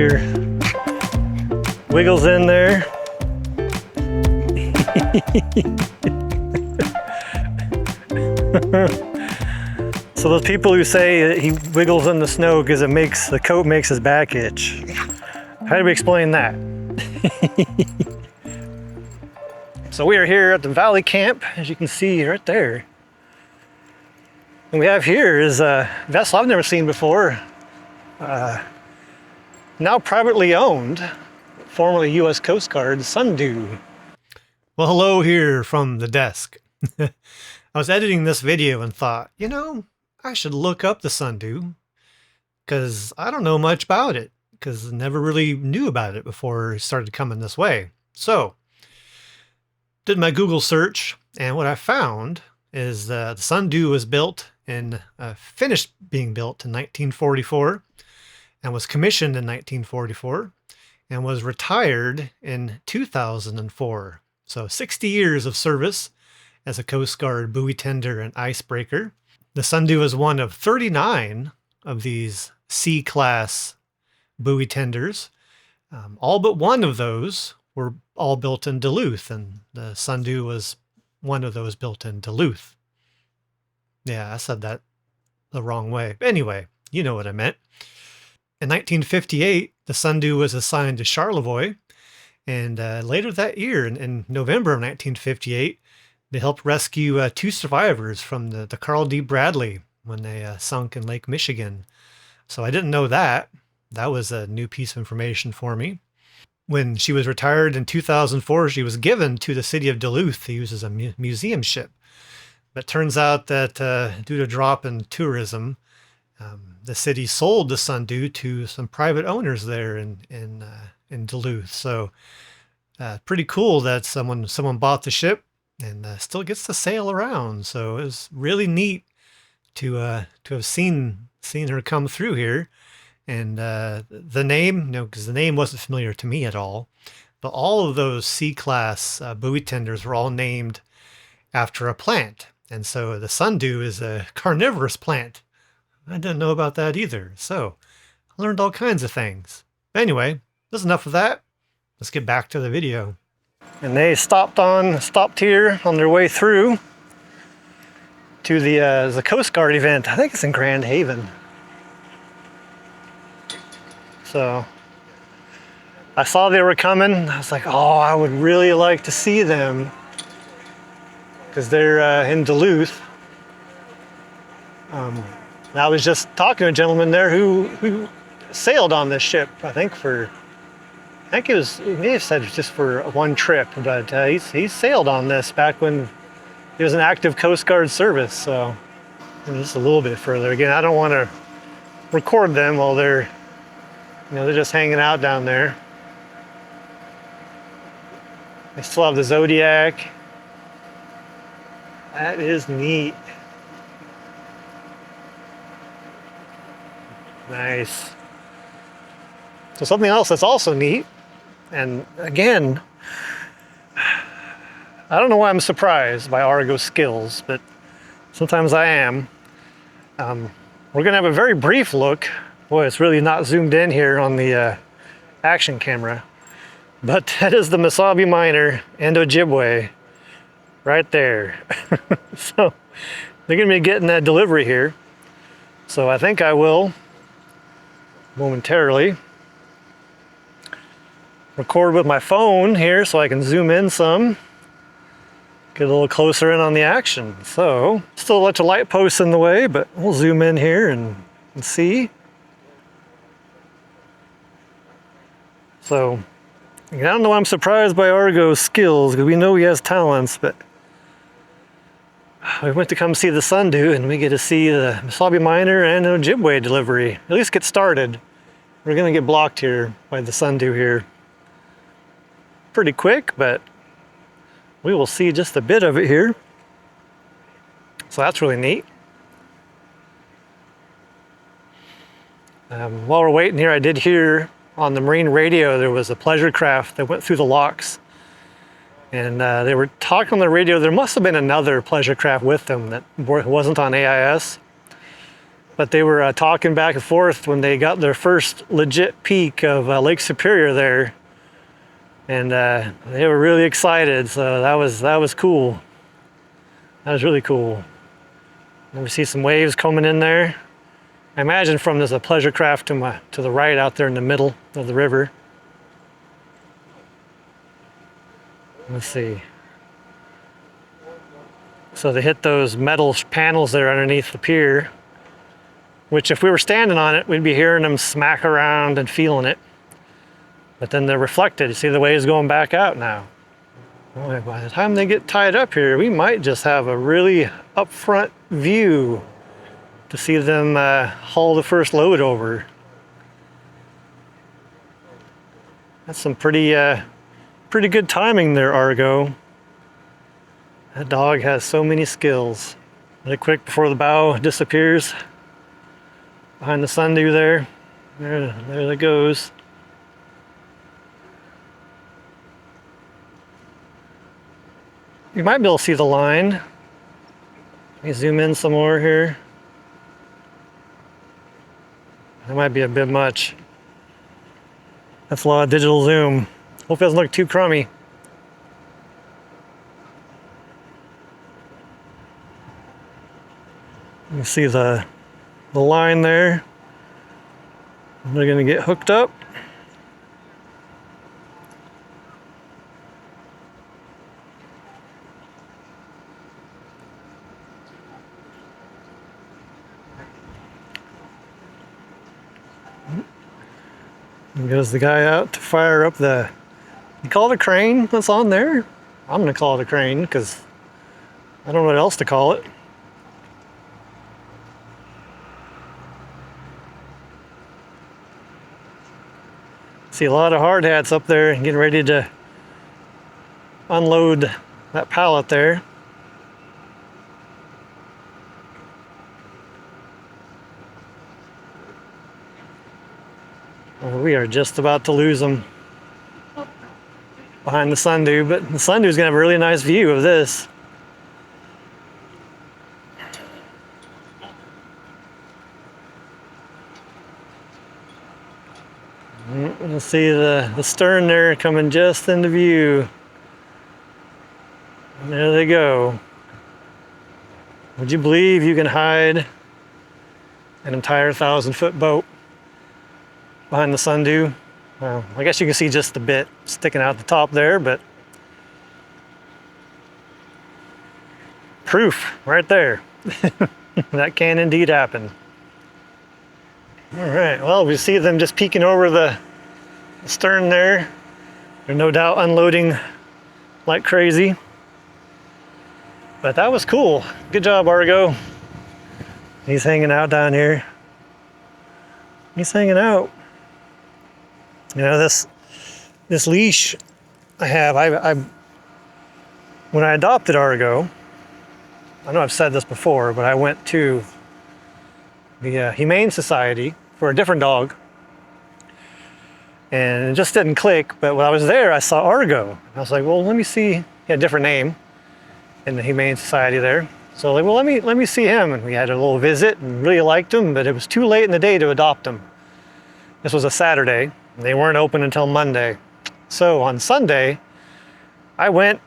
here. Wiggles in there. So those people who say he wiggles in the snow because it makes the coat makes his back itch. How do we explain that? So we are here at the Valley Camp, as you can see right there. And we have here is a vessel I've never seen before. Now privately owned, formerly U.S. Coast Guard, Sundew. Well, hello here from the desk. I was editing this video and thought, you know, I should look up the Sundew because I don't know much about it because I never really knew about it before it started coming this way. So, did my Google search, and what I found is the Sundew was built in, finished being built in 1944 and was commissioned in 1944 and was retired in 2004. So 60 years of service as a Coast Guard buoy tender and icebreaker. The Sundew is one of 39 of these C-class buoy tenders. All but one of those were all built in Duluth, and the Sundew was one of those built in Duluth. Yeah, I said that the wrong way. Anyway, you know what I meant. In 1958, the Sundew was assigned to Charlevoix, and later that year, in November of 1958, they helped rescue two survivors from the Carl D. Bradley when they sunk in Lake Michigan. So I didn't know that. That was a new piece of information for me. When she was retired in 2004, she was given to the city of Duluth to use as a museum ship. But it turns out that due to a drop in tourism, the city sold the Sundew to some private owners there in Duluth. So pretty cool that someone bought the ship and still gets to sail around. So it was really neat to have seen her come through here. And the name, you know, because the name wasn't familiar to me at all, but all of those C-class buoy tenders were all named after a plant. And so the Sundew is a carnivorous plant. I didn't know about that either. So I learned all kinds of things. But anyway, that's enough of that. Let's get back to the video. And they stopped here on their way through to the Coast Guard event. I think it's in Grand Haven. So I saw they were coming. I was like, oh, I would really like to see them because they're in Duluth. And I was just talking to a gentleman there who sailed on this ship, I think he may have said just for one trip, but he sailed on this back when he was an active Coast Guard service. So just a little bit further. Again, I don't want to record them while they're just hanging out down there. They still have the Zodiac. That is neat. Nice. So something else that's also neat, and again, I don't know why I'm surprised by Argo's skills, but sometimes I am. We're gonna have a very brief look. Boy, it's really not zoomed in here on the action camera, but that is the Mesabi Miner and Ojibway right there. So they're gonna be getting that delivery here. So I think I will momentarily record with my phone here so I can zoom in some, get a little closer in on the action. So still a bunch of light posts in the way, but we'll zoom in here and see. So I don't know why I'm surprised by Argo's skills, because we know he has talents, but we went to come see the Sundew and we get to see the Mesabi Miner and Ojibway delivery. At least get started. We're gonna get blocked here by the Sundew here. Pretty quick, but we will see just a bit of it here. So that's really neat. While we're waiting here, I did hear on the marine radio there was a pleasure craft that went through the locks, and they were talking on the radio. There must have been another pleasure craft with them that wasn't on AIS, but they were talking back and forth when they got their first legit peak of Lake Superior there, and they were really excited. So that was cool. That was really cool. And we see some waves coming in there. I imagine from there's a pleasure craft to the right out there in the middle of the river. Let's see. So they hit those metal panels there underneath the pier, which if we were standing on it, we'd be hearing them smack around and feeling it. But then they're reflected. You see the waves going back out now. Boy, by the time they get tied up here, we might just have a really upfront view to see them haul the first load over. That's some pretty good timing there, Argo. That dog has so many skills. Really quick before the bow disappears behind the Sundew there. There it goes. You might be able to see the line. Let me zoom in some more here. That might be a bit much. That's a lot of digital zoom. Hope it doesn't look too crummy. You see the line there. They're gonna get hooked up. And goes the guy out to fire up the, you call it a crane that's on there? I'm gonna call it a crane because I don't know what else to call it. See a lot of hard hats up there getting ready to unload that pallet there. Well, we are just about to lose them behind the Sundew, but the Sundew's gonna have a really nice view of this. You'll see the stern there coming just into view. And there they go. Would you believe you can hide an entire 1,000-foot boat behind the Sundew? Well, I guess you can see just the bit sticking out the top there, but proof right there. That can indeed happen. All right, well, we see them just peeking over the stern there. They're no doubt unloading like crazy. But that was cool. Good job, Argo. He's hanging out down here. He's hanging out. You know, this leash I have, when I adopted Argo, I know I've said this before, but I went to the Humane Society for a different dog, and it just didn't click. But when I was there, I saw Argo. I was like, well, let me see. He had a different name in the Humane Society there. So like, well, let me see him. And we had a little visit and really liked him, but it was too late in the day to adopt him. This was a Saturday. And they weren't open until Monday. So on Sunday, I went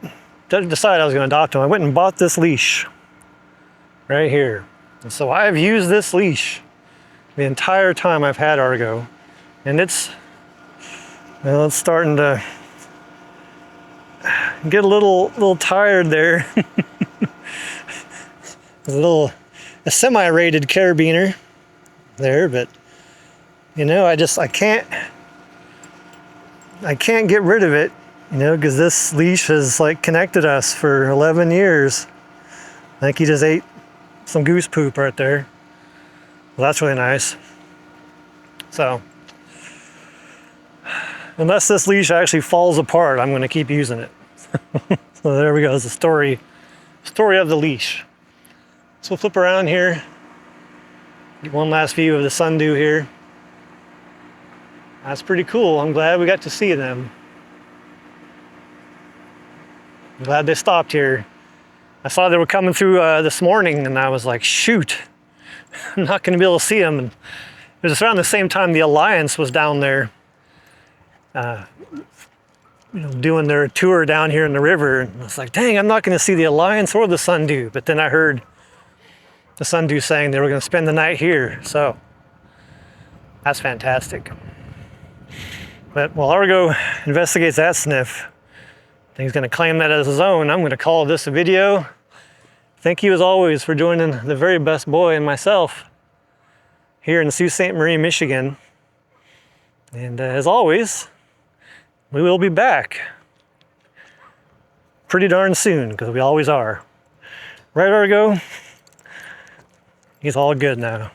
to decide I was going to adopt him. I went and bought this leash right here. And so I've used this leash the entire time I've had Argo. And it's starting to get a little tired there. There's a semi-rated carabiner there, but you know, I can't get rid of it, you know, because this leash has like connected us for 11 years. I think he just ate some goose poop right there. Well, that's really nice. So, unless this leash actually falls apart, I'm going to keep using it. So there we go. It's the story of the leash. So we'll flip around here. Get one last view of the Sundew here. That's pretty cool. I'm glad we got to see them. I'm glad they stopped here. I saw they were coming through this morning, and I was like, shoot, I'm not going to be able to see them. And it was around the same time the Alliance was down there, doing their tour down here in the river. And I was like, dang, I'm not going to see the Alliance or the Sundew. But then I heard the Sundew saying they were going to spend the night here. So that's fantastic. But while Argo investigates that sniff, I think he's going to claim that as his own. I'm going to call this a video. Thank you as always for joining the very best boy and myself here in Sault Ste. Marie, Michigan. And as always, we will be back pretty darn soon, because we always are. Right, Argo? He's all good now.